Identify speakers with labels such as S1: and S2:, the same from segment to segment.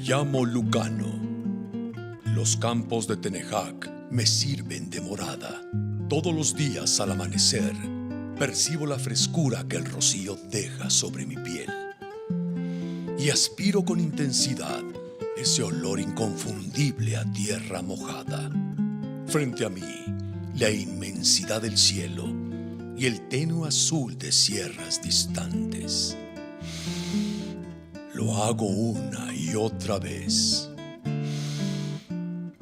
S1: llamo Lucano. Los campos de Tenejac me sirven de morada. Todos los días al amanecer percibo la frescura que el rocío deja sobre mi piel. Y aspiro con intensidad ese olor inconfundible a tierra mojada. Frente a mí, la inmensidad del cielo y el tenue azul de sierras distantes. Lo hago una y otra vez.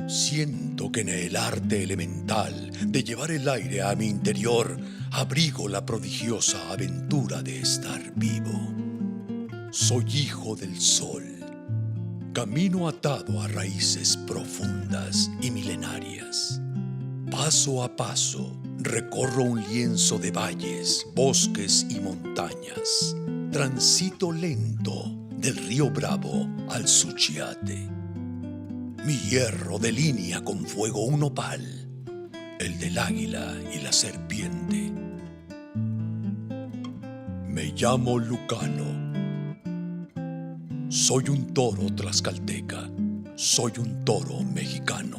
S1: Siento que en el arte elemental de llevar el aire a mi interior abrigo la prodigiosa aventura de estar vivo. Soy hijo del sol. Camino atado a raíces profundas y milenarias. Paso a paso recorro un lienzo de valles, bosques y montañas. Transito lento del río Bravo al Suchiate. Mi hierro delinea con fuego un opal, el del águila y la serpiente. Me llamo Lucano. Soy un toro tlaxcalteca. Soy un toro mexicano.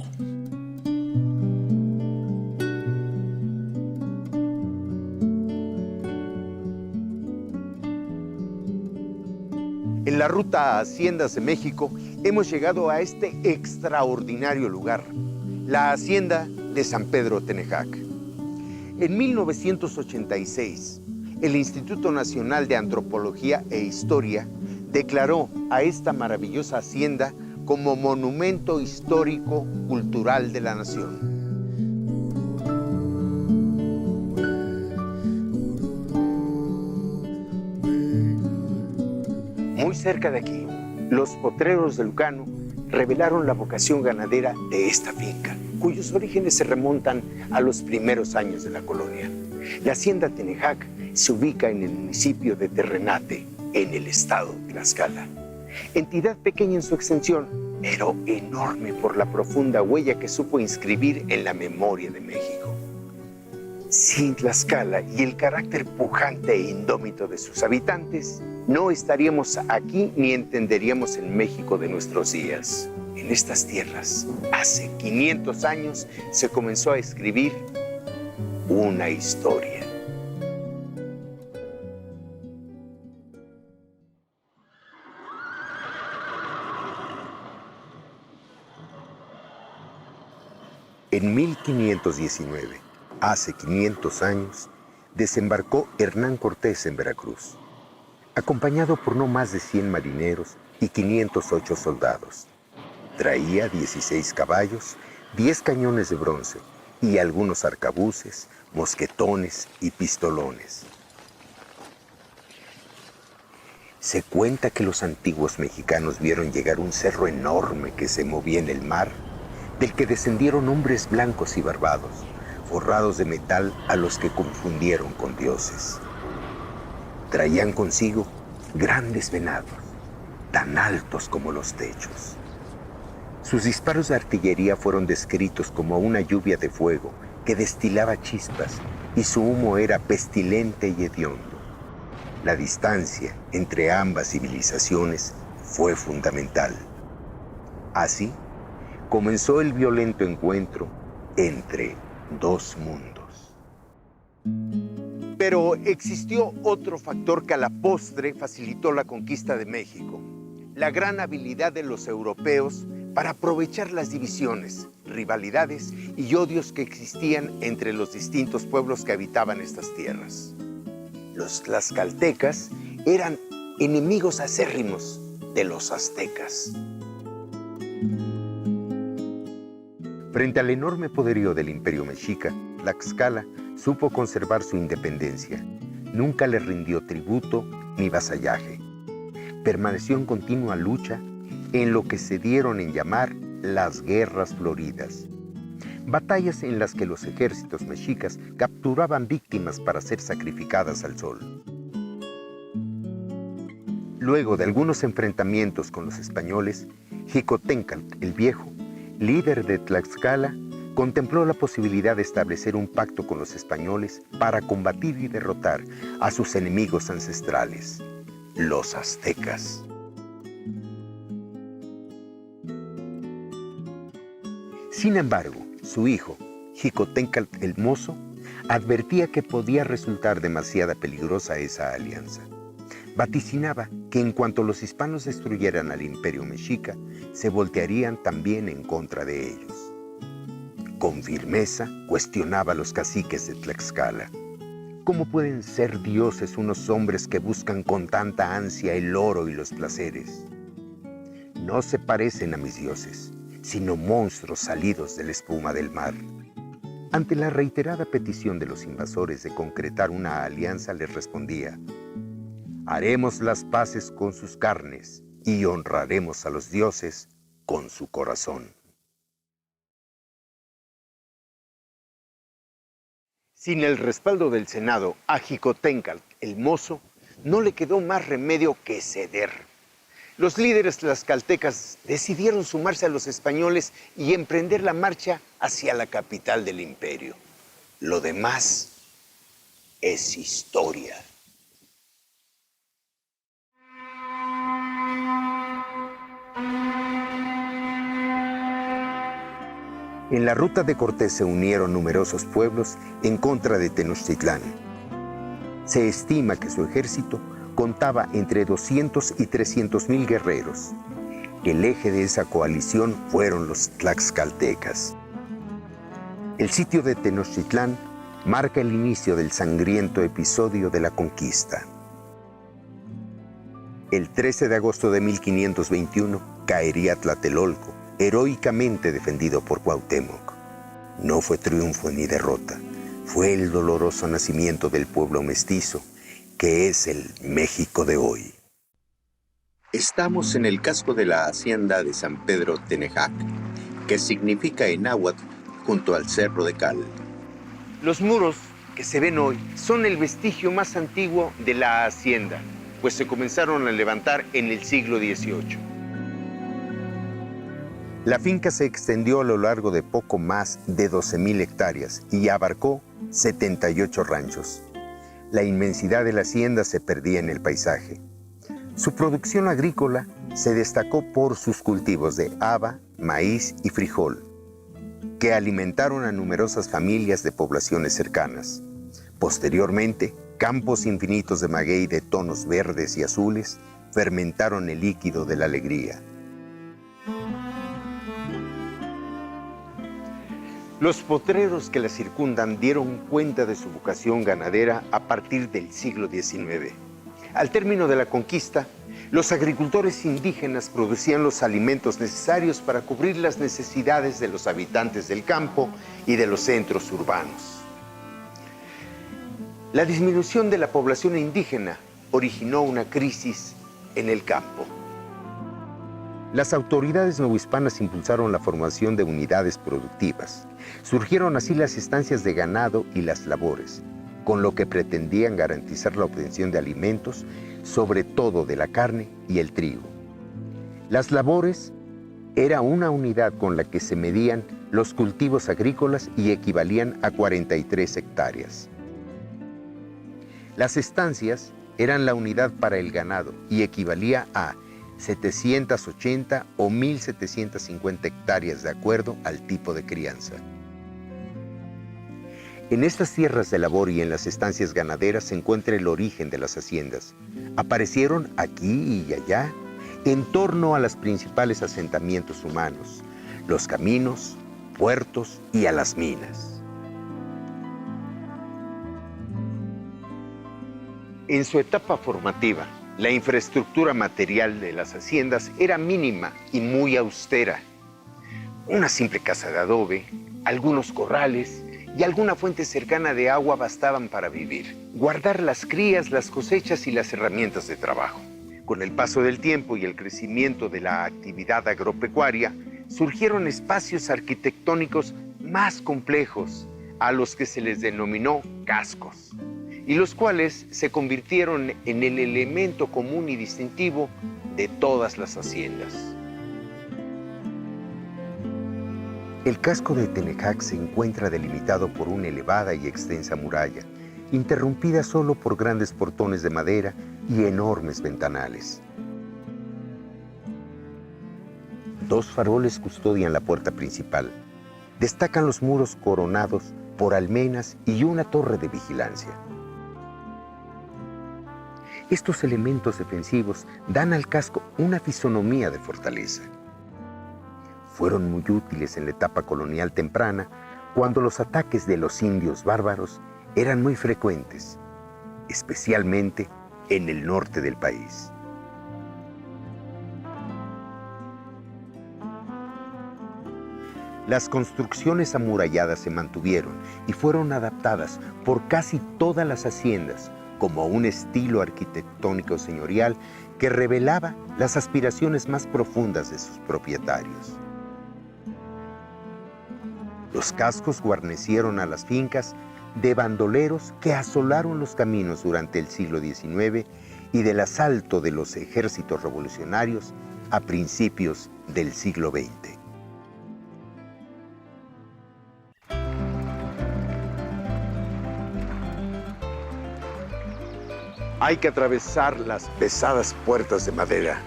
S2: En la ruta a Haciendas de México hemos llegado a este extraordinario lugar, la Hacienda de San Pedro Tenejac. En 1986, el Instituto Nacional de Antropología e Historia declaró a esta maravillosa hacienda como Monumento Histórico Cultural de la Nación. Muy cerca de aquí, los potreros de Lucano revelaron la vocación ganadera de esta finca, cuyos orígenes se remontan a los primeros años de la colonia. La hacienda Tenejac se ubica en el municipio de Terrenate, en el estado de Tlaxcala. Entidad pequeña en su extensión, pero enorme por la profunda huella que supo inscribir en la memoria de México. Sin Tlaxcala y el carácter pujante e indómito de sus habitantes, no estaríamos aquí ni entenderíamos el México de nuestros días. En estas tierras, hace 500 años, se comenzó a escribir una historia. En 1519, hace 500 años, desembarcó Hernán Cortés en Veracruz, acompañado por no más de 100 marineros y 508 soldados. Traía 16 caballos, 10 cañones de bronce y algunos arcabuces, mosquetones y pistolones. Se cuenta que los antiguos mexicanos vieron llegar un cerro enorme que se movía en el mar, del que descendieron hombres blancos y barbados, forrados de metal a los que confundieron con dioses. Traían consigo grandes venados, tan altos como los techos. Sus disparos de artillería fueron descritos como una lluvia de fuego que destilaba chispas y su humo era pestilente y hediondo. La distancia entre ambas civilizaciones fue fundamental. Así comenzó el violento encuentro entre dos mundos. Pero existió otro factor que a la postre facilitó la conquista de México: la gran habilidad de los europeos para aprovechar las divisiones, rivalidades y odios que existían entre los distintos pueblos que habitaban estas tierras. Los tlaxcaltecas eran enemigos acérrimos de los aztecas. Frente al enorme poderío del imperio mexica, Tlaxcala supo conservar su independencia. Nunca le rindió tributo ni vasallaje. Permaneció en continua lucha en lo que se dieron en llamar las Guerras Floridas. Batallas en las que los ejércitos mexicas capturaban víctimas para ser sacrificadas al sol. Luego de algunos enfrentamientos con los españoles, Xicoténcatl el Viejo, líder de Tlaxcala, contempló la posibilidad de establecer un pacto con los españoles para combatir y derrotar a sus enemigos ancestrales, los aztecas. Sin embargo, su hijo, Xicoténcatl el Mozo, advertía que podía resultar demasiado peligrosa esa alianza. Vaticinaba que en cuanto los hispanos destruyeran al imperio mexica, se voltearían también en contra de ellos. Con firmeza cuestionaba a los caciques de Tlaxcala. ¿Cómo pueden ser dioses unos hombres que buscan con tanta ansia el oro y los placeres? No se parecen a mis dioses, sino monstruos salidos de la espuma del mar. Ante la reiterada petición de los invasores de concretar una alianza, les respondía: haremos las paces con sus carnes y honraremos a los dioses con su corazón. Sin el respaldo del Senado, a Xicoténcatl el Mozo no le quedó más remedio que ceder. Los líderes tlaxcaltecas decidieron sumarse a los españoles y emprender la marcha hacia la capital del imperio. Lo demás es historia. En la ruta de Cortés se unieron numerosos pueblos en contra de Tenochtitlán. Se estima que su ejército contaba entre 200 y 300,000 guerreros. El eje de esa coalición fueron los tlaxcaltecas. El sitio de Tenochtitlán marca el inicio del sangriento episodio de la conquista. El 13 de agosto de 1521 caería Tlatelolco, heroicamente defendido por Cuauhtémoc. No fue triunfo ni derrota, fue el doloroso nacimiento del pueblo mestizo, que es el México de hoy. Estamos en el casco de la hacienda de San Pedro Tenejac, que significa en náhuatl junto al Cerro de Cal. Los muros que se ven hoy son el vestigio más antiguo de la hacienda, pues se comenzaron a levantar en el siglo XVIII. La finca se extendió a lo largo de poco más de 12,000 hectáreas y abarcó 78 ranchos. La inmensidad de la hacienda se perdía en el paisaje. Su producción agrícola se destacó por sus cultivos de haba, maíz y frijol, que alimentaron a numerosas familias de poblaciones cercanas. Posteriormente, campos infinitos de maguey de tonos verdes y azules fermentaron el líquido de la alegría. Los potreros que la circundan dieron cuenta de su vocación ganadera a partir del siglo XIX. Al término de la conquista, los agricultores indígenas producían los alimentos necesarios para cubrir las necesidades de los habitantes del campo y de los centros urbanos. La disminución de la población indígena originó una crisis en el campo. Las autoridades novohispanas impulsaron la formación de unidades productivas. Surgieron así las estancias de ganado y las labores, con lo que pretendían garantizar la obtención de alimentos, sobre todo de la carne y el trigo. Las labores era una unidad con la que se medían los cultivos agrícolas y equivalían a 43 hectáreas. Las estancias eran la unidad para el ganado y equivalía a 780 o 1,750 hectáreas de acuerdo al tipo de crianza. En estas tierras de labor y en las estancias ganaderas se encuentra el origen de las haciendas. Aparecieron aquí y allá en torno a los principales asentamientos humanos, los caminos, puertos y a las minas. En su etapa formativa, la infraestructura material de las haciendas era mínima y muy austera. Una simple casa de adobe, algunos corrales y alguna fuente cercana de agua bastaban para vivir, guardar las crías, las cosechas y las herramientas de trabajo. Con el paso del tiempo y el crecimiento de la actividad agropecuaria, surgieron espacios arquitectónicos más complejos, a los que se les denominó cascos, y los cuales se convirtieron en el elemento común y distintivo de todas las haciendas. El casco de Tenejac se encuentra delimitado por una elevada y extensa muralla, interrumpida solo por grandes portones de madera y enormes ventanales. 2 faroles custodian la puerta principal. Destacan los muros coronados por almenas y una torre de vigilancia. Estos elementos defensivos dan al casco una fisonomía de fortaleza. Fueron muy útiles en la etapa colonial temprana, cuando los ataques de los indios bárbaros eran muy frecuentes, especialmente en el norte del país. Las construcciones amuralladas se mantuvieron y fueron adaptadas por casi todas las haciendas como un estilo arquitectónico señorial que revelaba las aspiraciones más profundas de sus propietarios. Los cascos guarnecieron a las fincas de bandoleros que asolaron los caminos durante el siglo XIX y del asalto de los ejércitos revolucionarios a principios del siglo XX. Hay que atravesar las pesadas puertas de madera,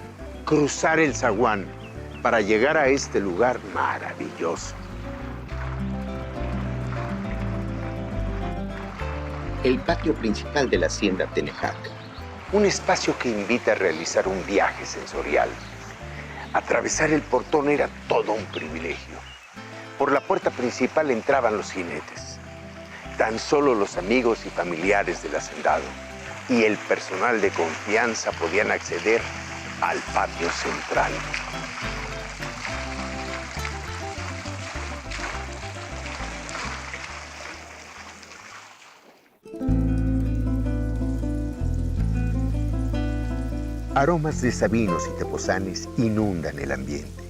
S2: cruzar el zaguán para llegar a este lugar maravilloso. El patio principal de la hacienda Tenejac. Un espacio que invita a realizar un viaje sensorial. Atravesar el portón era todo un privilegio. Por la puerta principal entraban los jinetes. Tan solo los amigos y familiares del hacendado y el personal de confianza podían acceder al patio central. Aromas de sabinos y tepozanes inundan el ambiente.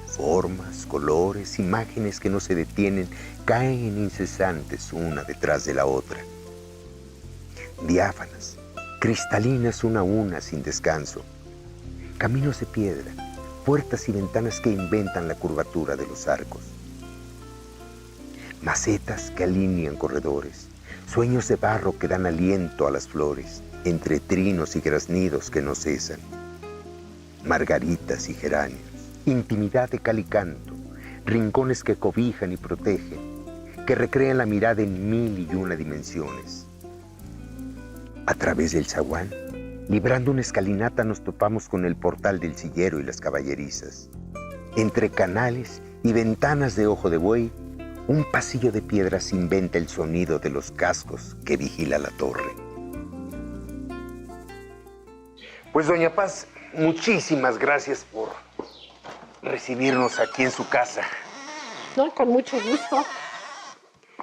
S2: Formas, colores, imágenes que no se detienen caen incesantes una detrás de la otra. Diáfanas, cristalinas una a una sin descanso. Caminos de piedra, puertas y ventanas que inventan la curvatura de los arcos. Macetas que alinean corredores, sueños de barro que dan aliento a las flores, entre trinos y graznidos que no cesan. Margaritas y geranios, intimidad de cal y canto, rincones que cobijan y protegen, que recrean la mirada en mil y una dimensiones. A través del zaguán, librando una escalinata, nos topamos con el portal del sillero y las caballerizas. Entre canales y ventanas de ojo de buey, un pasillo de piedras inventa el sonido de los cascos que vigila la torre. Pues, doña Paz, muchísimas gracias por recibirnos aquí en su casa.
S3: No, con mucho gusto.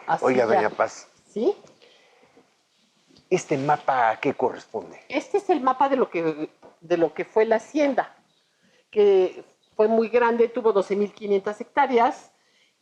S3: Así
S2: Oiga,
S3: ya.
S2: doña Paz.
S3: ¿Sí?
S2: ¿Este mapa a qué corresponde?
S3: Este es el mapa de lo que fue la hacienda, que fue muy grande, tuvo 12.500 hectáreas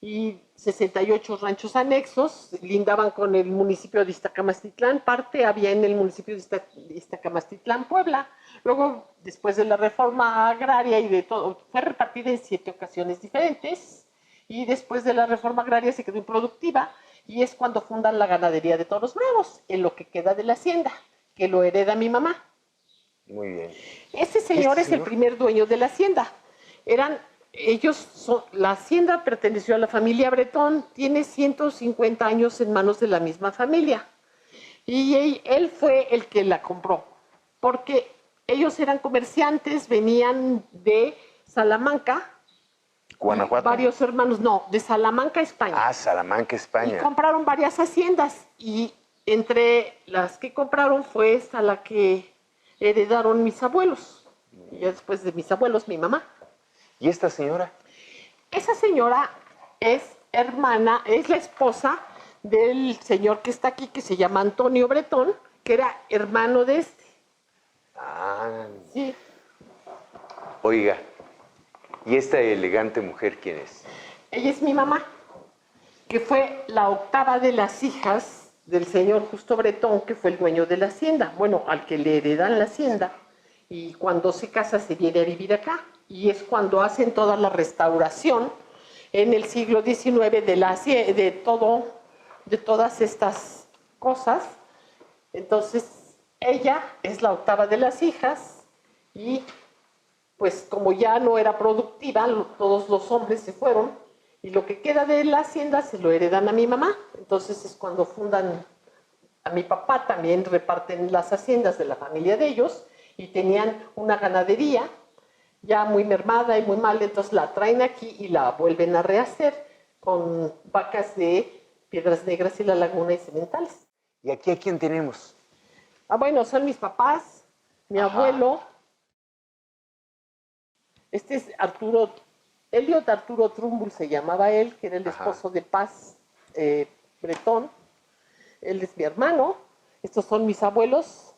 S3: y 68 ranchos anexos, lindaban con el municipio de Iztacamastitlán, parte había en el municipio de Iztacamastitlán, Puebla. Luego, después de la reforma agraria y de todo, fue repartida en 7 ocasiones diferentes, y después de la reforma agraria se quedó improductiva, y es cuando fundan la ganadería de toros bravos, en lo que queda de la hacienda, que lo hereda mi mamá.
S2: Muy bien.
S3: Este señor es el primer dueño de la hacienda. La hacienda perteneció a la familia Bretón, tiene 150 años en manos de la misma familia. Y él fue el que la compró, porque ellos eran comerciantes, venían de Salamanca.
S2: ¿Guanajuato?
S3: Varios hermanos, no, de Salamanca, España.
S2: Ah, Salamanca, España.
S3: Y compraron varias haciendas, y entre las que compraron fue esta la que heredaron mis abuelos. Y ya después de mis abuelos, mi mamá.
S2: ¿Y esta señora?
S3: Esa señora es hermana, es la esposa del señor que está aquí, que se llama Antonio Bretón, que era hermano de este.
S2: Ah.
S3: Sí.
S2: Oiga, ¿y esta elegante mujer quién es?
S3: Ella es mi mamá, que fue la octava de las hijas del señor Justo Bretón, que fue el dueño de la hacienda. Bueno, al que le heredan la hacienda, y cuando se casa se viene a vivir acá. Y es cuando hacen toda la restauración en el siglo XIX de todas estas cosas. Entonces, ella es la octava de las hijas, y pues como ya no era productiva, todos los hombres se fueron, Y lo que queda de la hacienda se lo heredan a mi mamá. Entonces es cuando fundan a mi papá, también reparten las haciendas de la familia de ellos y tenían una ganadería ya muy mermada y muy mal, entonces la traen aquí y la vuelven a rehacer con vacas de Piedras Negras y La Laguna y sementales.
S2: ¿Y aquí a quién tenemos?
S3: Ah, bueno, son mis papás, mi abuelo. Este es Arturo, Elliot Arturo Trumbull se llamaba él, que era el esposo de Paz Bretón. Él es mi hermano. Estos son mis abuelos,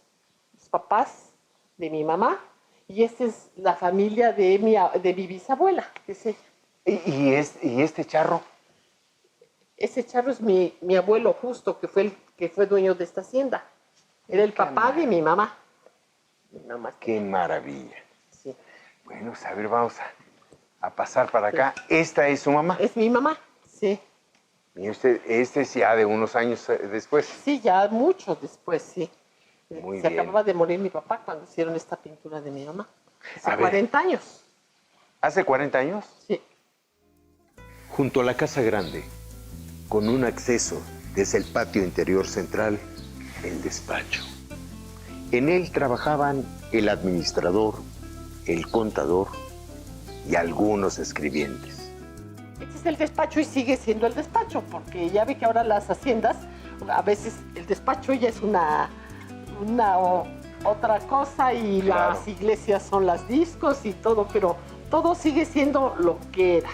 S3: los papás de mi mamá. Y esta es la familia de mi bisabuela, que es ella.
S2: ¿Y este charro?
S3: Ese charro es mi abuelo Justo, que fue dueño de esta hacienda. Era el papá de mi mamá. Mi mamá.
S2: ¡Qué maravilla!
S3: Sí.
S2: Bueno, pues a ver, vamos a pasar para acá. ¿Esta es su mamá?
S3: Es mi mamá, sí.
S2: Y este es ya de unos años después.
S3: Sí, ya mucho después, sí.
S2: Muy
S3: Se
S2: bien.
S3: acababa de morir mi papá cuando hicieron esta pintura de mi mamá.
S2: A
S3: Hace
S2: ver.
S3: 40 años.
S2: ¿Hace 40 años?
S3: Sí.
S2: Junto a la Casa Grande, con un acceso desde el patio interior central, el despacho. En él trabajaban el administrador, el contador y algunos escribientes.
S3: Este es el despacho y sigue siendo el despacho, porque ya ve que ahora las haciendas, a veces el despacho ya es otra cosa y
S2: Claro.
S3: las iglesias son las discos y todo, pero todo sigue siendo lo que era.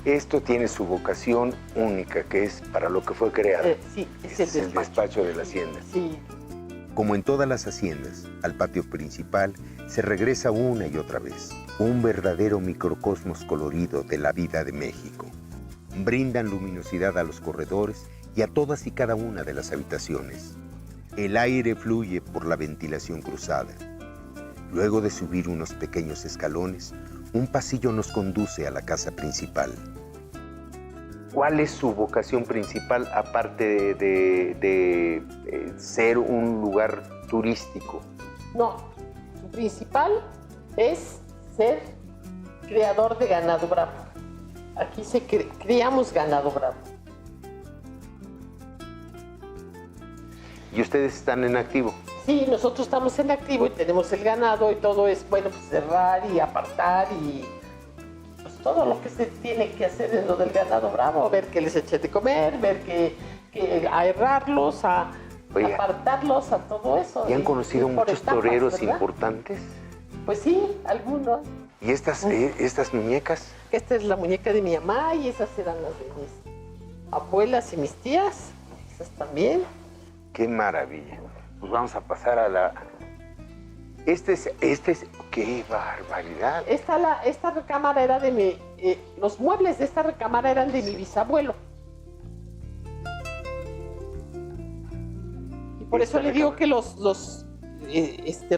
S2: Esto tiene su vocación única, que es para lo que fue creado.
S3: Sí,
S2: Este es el despacho de la hacienda.
S3: Sí.
S2: Como en todas las haciendas, al patio principal se regresa una y otra vez. Un verdadero microcosmos colorido de la vida de México. Brindan luminosidad a los corredores y a todas y cada una de las habitaciones. El aire fluye por la ventilación cruzada. Luego de subir unos pequeños escalones, un pasillo nos conduce a la casa principal. ¿Cuál es su vocación principal aparte de ser un lugar turístico?
S3: No, su principal es ser criador de ganado bravo. Aquí criamos ganado bravo.
S2: ¿Y ustedes están en activo?
S3: Sí, nosotros estamos en activo y tenemos el ganado y todo es, bueno, pues cerrar y apartar y pues todo lo que se tiene que hacer en lo del ganado bravo, ver que les eche de comer, ver que aerrarlos,
S2: Oiga,
S3: apartarlos, a todo eso.
S2: ¿y han conocido
S3: por
S2: muchos
S3: etapas,
S2: toreros
S3: ¿verdad?
S2: importantes?
S3: Pues sí, algunos.
S2: ¿Y estas muñecas?
S3: Esta es la muñeca de mi mamá y esas eran las de mis abuelas y mis tías, esas también.
S2: ¡Qué maravilla! Pues vamos a pasar a la... ¡Qué barbaridad!
S3: Esta recámara era de los muebles de esta recámara eran de mi bisabuelo. Y por eso le digo que los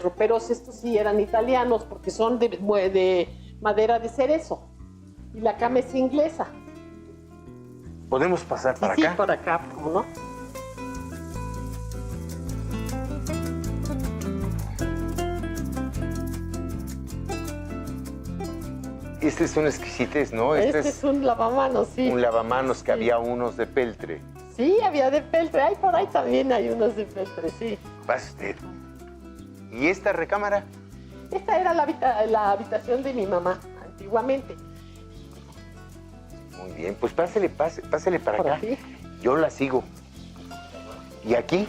S3: roperos estos sí eran italianos, porque son de madera de cerezo. Y la cama es inglesa.
S2: ¿Podemos pasar para
S3: Sí,
S2: acá?
S3: sí, por acá, ¿cómo no?
S2: Este es un exquisitez, ¿no?
S3: Este es un lavamanos, sí.
S2: un lavamanos que
S3: Sí.
S2: había unos de peltre.
S3: Sí, había de peltre. Ay, por ahí también hay unos de peltre, sí.
S2: Pase usted. ¿Y esta recámara?
S3: Esta era la habitación de mi mamá, antiguamente.
S2: Muy bien, pues pásele para
S3: Por
S2: acá.
S3: aquí.
S2: Yo la sigo. ¿Y aquí?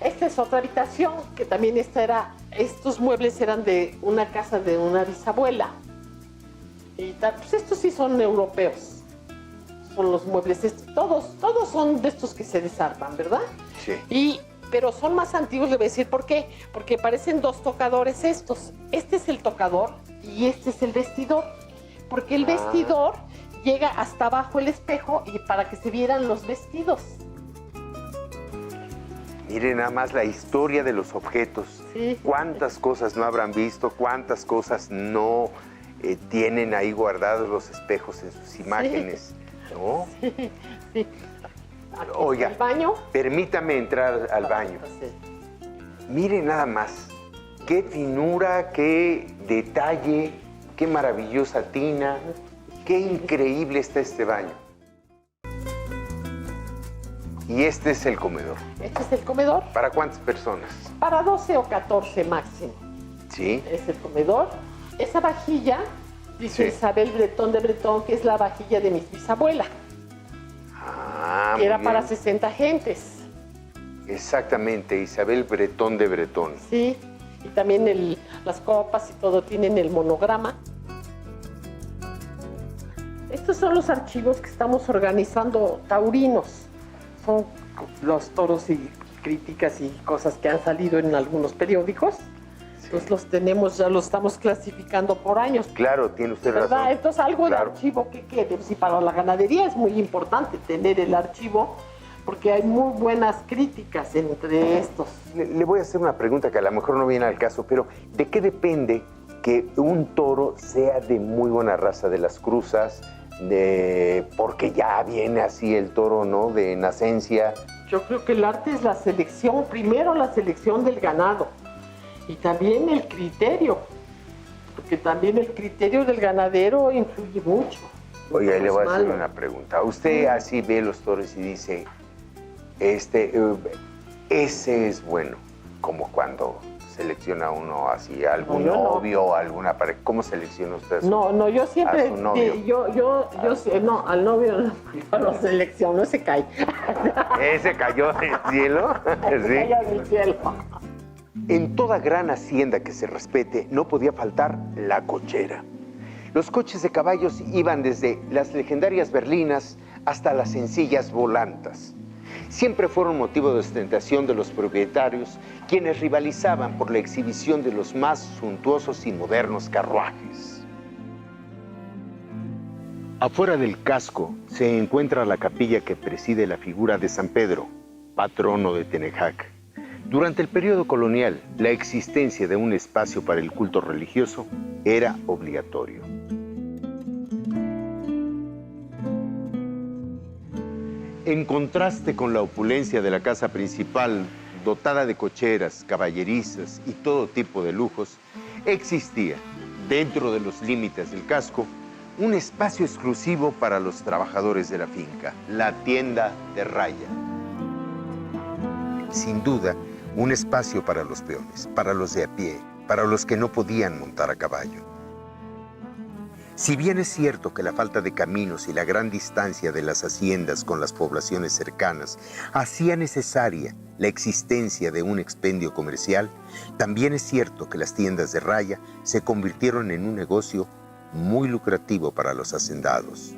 S3: Esta es otra habitación, que también estos muebles eran de una casa de una bisabuela. Y pues estos sí son europeos. Son los muebles, todos son de estos que se desarman, ¿verdad?
S2: Sí.
S3: Pero son más antiguos, le voy a decir por qué. Porque parecen dos tocadores estos. Este es el tocador y este es el vestidor. Porque el vestidor llega hasta abajo el espejo y para que se vieran los vestidos.
S2: Miren nada más la historia de los objetos.
S3: Sí.
S2: Cuántas cosas no habrán visto, cuántas cosas no tienen ahí guardados los espejos en sus imágenes, ¿no?
S3: Sí, sí. Aquí
S2: Oiga,
S3: está el baño.
S2: permítame entrar al baño.
S3: Sí.
S2: Miren nada más, qué finura, qué detalle, qué maravillosa tina, qué increíble está este baño. Y este es el comedor.
S3: Este es el comedor.
S2: ¿Para cuántas personas?
S3: Para 12 o 14 máximo.
S2: Sí.
S3: Es el comedor. Esa vajilla, dice
S2: Sí.
S3: Isabel Bretón de Bretón, que es la vajilla de mi bisabuela.
S2: Ah,
S3: Que era
S2: muy
S3: para
S2: bien.
S3: 60 gentes.
S2: Exactamente, Isabel Bretón de Bretón.
S3: Sí. Y también las copas y todo tienen el monograma. Estos son los archivos que estamos organizando taurinos. Son los toros y críticas y cosas que han salido en algunos periódicos. Entonces los tenemos, ya los estamos clasificando por años.
S2: Claro, tiene usted
S3: ¿Verdad?
S2: razón.
S3: Entonces algo
S2: Claro.
S3: de archivo que quede. Y para la ganadería es muy importante tener el archivo porque hay muy buenas críticas entre estos.
S2: Le voy a hacer una pregunta que a lo mejor no viene al caso, pero ¿de qué depende que un toro sea de muy buena raza de las cruzas? Porque ya viene así el toro, ¿no? De nacencia.
S3: Yo creo que el arte es la selección, primero la selección del ganado y también el criterio, porque también el criterio del ganadero influye mucho.
S2: Oye, ahí le voy a hacer
S3: Malo.
S2: una pregunta. Usted así ve los toros y dice, ese es bueno, como cuando selecciona uno así algún
S3: No, yo no.
S2: novio, alguna pareja. ¿Cómo selecciona usted?
S3: No, yo siempre,
S2: a su novio?
S3: no, al novio no, yo lo selecciono, se cae.
S2: ¿Ese cayó del cielo?
S3: Se
S2: Sí.
S3: cae del cielo.
S2: En toda gran hacienda que se respete no podía faltar la cochera. Los coches de caballos iban desde las legendarias berlinas hasta las sencillas volantas. Siempre fueron motivo de ostentación de los propietarios, quienes rivalizaban por la exhibición de los más suntuosos y modernos carruajes. Afuera del casco se encuentra la capilla que preside la figura de San Pedro, patrono de Tenejac. Durante el periodo colonial, la existencia de un espacio para el culto religioso era obligatorio. En contraste con la opulencia de la casa principal, dotada de cocheras, caballerizas y todo tipo de lujos, existía, dentro de los límites del casco, un espacio exclusivo para los trabajadores de la finca, la tienda de raya. Sin duda, un espacio para los peones, para los de a pie, para los que no podían montar a caballo. Si bien es cierto que la falta de caminos y la gran distancia de las haciendas con las poblaciones cercanas hacía necesaria la existencia de un expendio comercial, también es cierto que las tiendas de raya se convirtieron en un negocio muy lucrativo para los hacendados.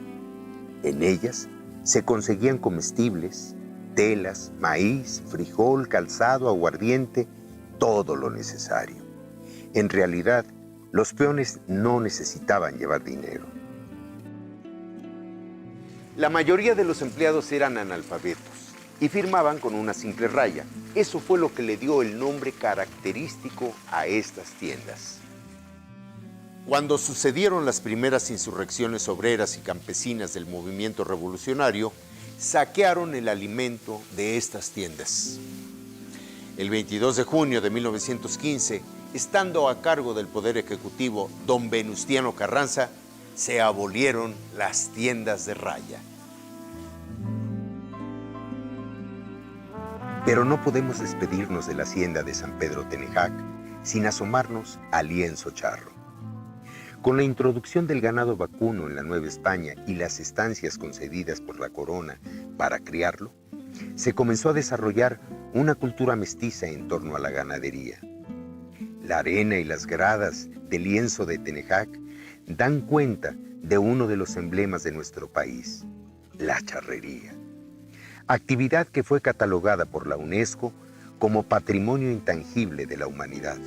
S2: En ellas se conseguían comestibles, telas, maíz, frijol, calzado, aguardiente, todo lo necesario. En realidad, los peones no necesitaban llevar dinero. La mayoría de los empleados eran analfabetos y firmaban con una simple raya. Eso fue lo que le dio el nombre característico a estas tiendas. Cuando sucedieron las primeras insurrecciones obreras y campesinas del movimiento revolucionario, saquearon el alimento de estas tiendas. El 22 de junio de 1915, estando a cargo del Poder Ejecutivo don Venustiano Carranza, se abolieron las tiendas de raya. Pero no podemos despedirnos de la hacienda de San Pedro Tenejac sin asomarnos al lienzo charro. Con la introducción del ganado vacuno en la Nueva España y las estancias concedidas por la corona para criarlo, se comenzó a desarrollar una cultura mestiza en torno a la ganadería. La arena y las gradas del lienzo de Tenejac dan cuenta de uno de los emblemas de nuestro país, la charrería. Actividad que fue catalogada por la UNESCO como Patrimonio Intangible de la Humanidad.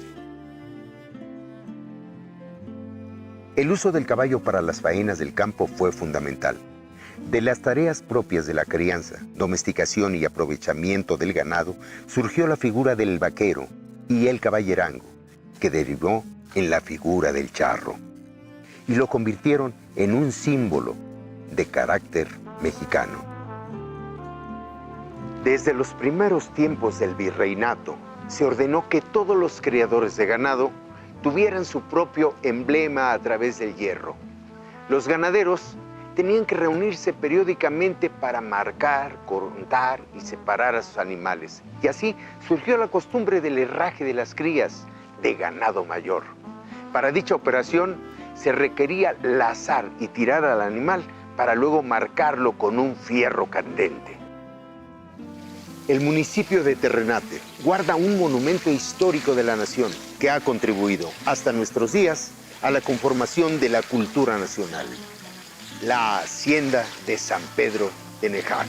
S2: El uso del caballo para las faenas del campo fue fundamental. De las tareas propias de la crianza, domesticación y aprovechamiento del ganado, surgió la figura del vaquero y el caballerango, que derivó en la figura del charro, y lo convirtieron en un símbolo de carácter mexicano. Desde los primeros tiempos del virreinato, se ordenó que todos los criadores de ganado tuvieran su propio emblema a través del hierro. Los ganaderos tenían que reunirse periódicamente para marcar, contar y separar a sus animales. Y así surgió la costumbre del herraje de las crías de ganado mayor. Para dicha operación se requería lazar y tirar al animal para luego marcarlo con un fierro candente. El municipio de Terrenate guarda un monumento histórico de la nación que ha contribuido hasta nuestros días a la conformación de la cultura nacional: la Hacienda de San Pedro de Nejac.